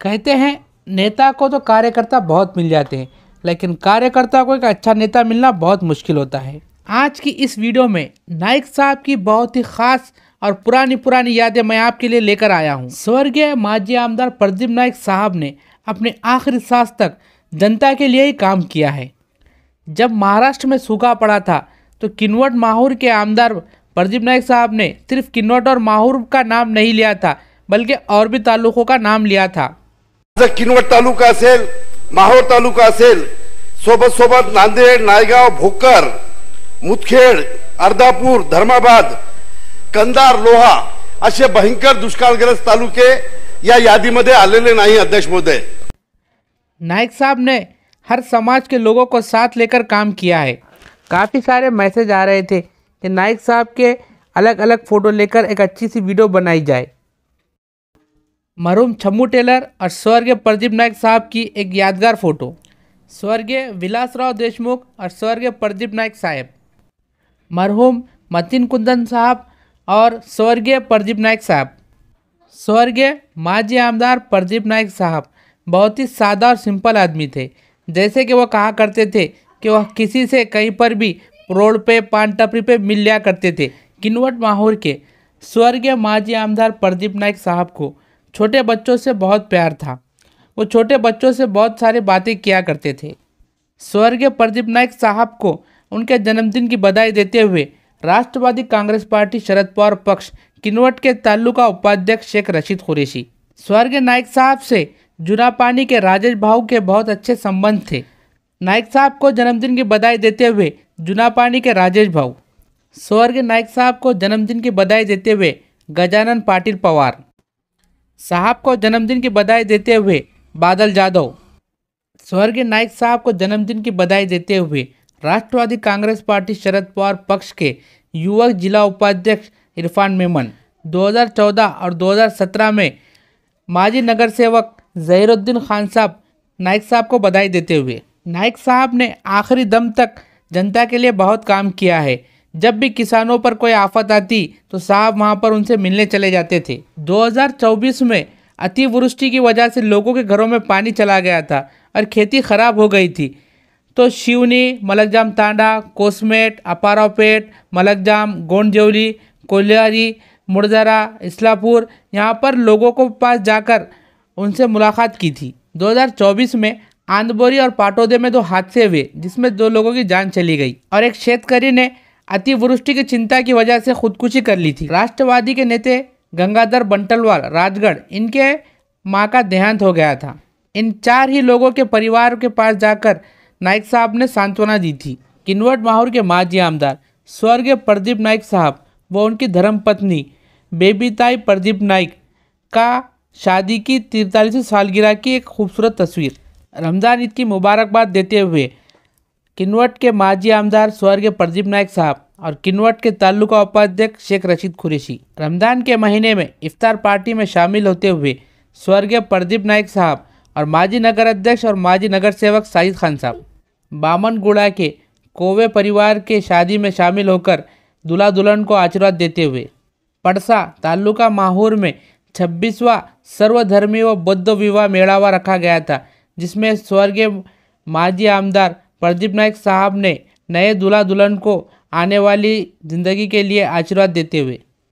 कहते हैं नेता को तो कार्यकर्ता बहुत मिल जाते हैं, लेकिन कार्यकर्ता को एक अच्छा नेता मिलना बहुत मुश्किल होता है। आज की इस वीडियो में नाइक साहब की बहुत ही खास और पुरानी यादें मैं आपके लिए लेकर आया हूं। स्वर्गीय माजी आमदार प्रदीप नाइक साहब ने अपने आखिरी सांस तक जनता के लिए ही काम किया है। जब महाराष्ट्र में सूखा पड़ा था तो किनवट माहूर के आमदार प्रदीप नाइक साहब ने सिर्फ किनवट और माहूर का नाम नहीं लिया था, बल्कि और भी तालुकों का नाम लिया था। किनवट तालुका असेल, माहूर तालुका असेल, सोबत नांदेड, नायगाव, भोकर, मुदखेड, अर्धापूर, धर्माबाद, कंधार, लोहा असे भयंकर दुष्काळग्रस्त तालुके या यादीमध्ये आलेले नाही। अध्यक्ष महोदय, नाइक साहब ने हर समाज के लोगों को साथ लेकर काम किया है। काफ़ी सारे मैसेज आ रहे थे कि नाइक साहब के अलग अलग फ़ोटो लेकर एक अच्छी सी वीडियो बनाई जाए। मरहूम छम्मू टेलर और स्वर्गीय प्रदीप नाइक साहब की एक यादगार फ़ोटो। स्वर्गीय विलासराव देशमुख और स्वर्गीय प्रदीप नाइक साहब, मरहूम मतीन कुंदन साहब और स्वर्गीय प्रदीप नाइक साहब। स्वर्गीय माजी आमदार प्रदीप नाइक साहब बहुत ही सादा और सिंपल आदमी थे। जैसे कि वो कहा करते थे कि वह किसी से कहीं पर भी रोड पे, पान टपरी पे मिल लिया करते थे। किनवट माहौर के स्वर्गीय माजी आमदार प्रदीप नाइक साहब को छोटे बच्चों से बहुत प्यार था। वो छोटे बच्चों से बहुत सारी बातें किया करते थे। स्वर्गीय प्रदीप नाइक साहब को उनके जन्मदिन की बधाई देते हुए राष्ट्रवादी कांग्रेस पार्टी शरद पवार पक्ष किनवट के तालुका उपाध्यक्ष शेख रशीद कुरैशी। स्वर्गीय नाइक साहब से जुनापानी के राजेश भाऊ के बहुत अच्छे संबंध थे। नाइक साहब को जन्मदिन की बधाई देते हुए जुनापानी के राजेश भाऊ, स्वर्गीय नाइक साहब को जन्मदिन की बधाई देते हुए गजानन पाटिल पवार साहब को जन्मदिन की बधाई देते हुए बादल जाधव, स्वर्गीय नाइक साहब को जन्मदिन की बधाई देते हुए राष्ट्रवादी कांग्रेस पार्टी शरद पवार पक्ष के युवक जिला उपाध्यक्ष इरफान मेमन, 2014 और 2017 में माजी नगर सेवक जहीरुद्दीन खान साहब नाइक साहब को बधाई देते हुए। नाइक साहब ने आखिरी दम तक जनता के लिए बहुत काम किया है। जब भी किसानों पर कोई आफत आती तो साहब वहां पर उनसे मिलने चले जाते थे। 2024 में अतिवृष्टि की वजह से लोगों के घरों में पानी चला गया था और खेती खराब हो गई थी, तो शिवनी, मलकजाम तांडा, कोसमेट, अपारावपेट, मलकजाम, गोंडजेवली, कोलियारी, मुड़दरा, इस्लापुर, यहाँ पर लोगों को पास जाकर उनसे मुलाकात की थी। 2024 में आंदबोरी और पाटोदे में 2 हादसे हुए, जिसमें 2 लोगों की जान चली गई और एक शेतकरी ने अतिवृष्टि की चिंता की वजह से खुदकुशी कर ली थी। राष्ट्रवादी के नेता गंगाधर बंटलवाल राजगढ़, इनके मां का देहांत हो गया था। इन 4 ही लोगों के परिवार के पास जाकर नाइक साहब ने सांत्वना दी थी। किनवट माहौर के माजी आमदार स्वर्गीय प्रदीप नाइक साहब व उनकी धर्मपत्नी बेबीताई प्रदीप नाइक का शादी की 43वीं सालगिरह की एक खूबसूरत तस्वीर। रमज़ान ईद की मुबारकबाद देते हुए किनवट के माजी आमदार स्वर्गीय प्रदीप नाइक साहब और किनवट के तालुका उपाध्यक्ष शेख रशीद कुरैशी रमज़ान के महीने में इफ्तार पार्टी में शामिल होते हुए स्वर्गीय प्रदीप नाइक साहब और माजी नगर अध्यक्ष और माजी नगर सेवक साजिद खान साहब बामनगुड़ा के कोवे परिवार के शादी में शामिल होकर दूल्हा दुल्हन को आशीर्वाद देते हुए पड़सा तालुका माहूर में 26वां सर्वधर्मी व बौद्ध विवाह मेड़ावा रखा गया था, जिसमें स्वर्गीय माजी आमदार प्रदीप नाइक साहब ने नए दूल्हा दुल्हन को आने वाली जिंदगी के लिए आशीर्वाद देते हुए